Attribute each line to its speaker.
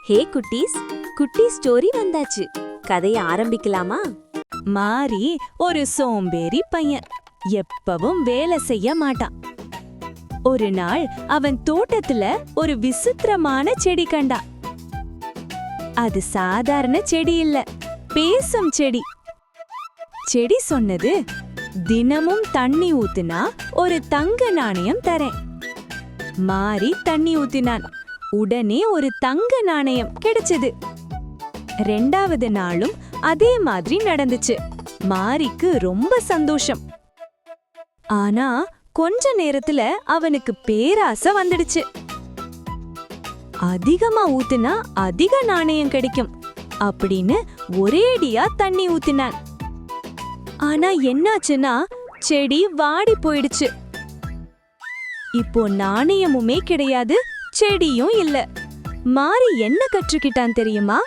Speaker 1: ஹே குட்டீஸ், குட்டி ஸ்டோரி வந்தாச்சு. கதைய ஆரம்பிக்கலாமா?
Speaker 2: மாரி ஒரு சோம்பேறி பையன், எப்பவும் வேலை செய்ய மாட்டான். ஒரு நாள் அவன் தோட்டத்துல ஒரு விசித்திரமான செடி கண்டான். அது சாதாரண செடி இல்ல, பேசும் செடி. செடி சொன்னது, தினமும் தண்ணி ஊத்துனா ஒரு தங்க நாணயம் தரேன். மாரி தண்ணி ஊத்தினான். உடனே ஒரு தங்க நாணயம் கிடைச்சது. ரெண்டாவது நாளும் அதே மாதிரி நடந்துச்சு. மாரிக்கு ரொம்ப சந்தோஷம். ஆனா கொஞ்ச நேரத்துல அவனுக்கு பேராசை வந்துடுச்சு. அதிகமா ஊத்துனா அதிக நாணயம் கிடைக்கும் அப்படின்னு ஒரேடியா தண்ணி ஊத்தினான். ஆனா என்னாச்சுன்னா செடி வாடி போயிடுச்சு. இப்போ நாணயமுமே கிடையாது, செடியும் இல்ல. மாரி என்ன கற்றுக்கிட்டான் தெரியுமா?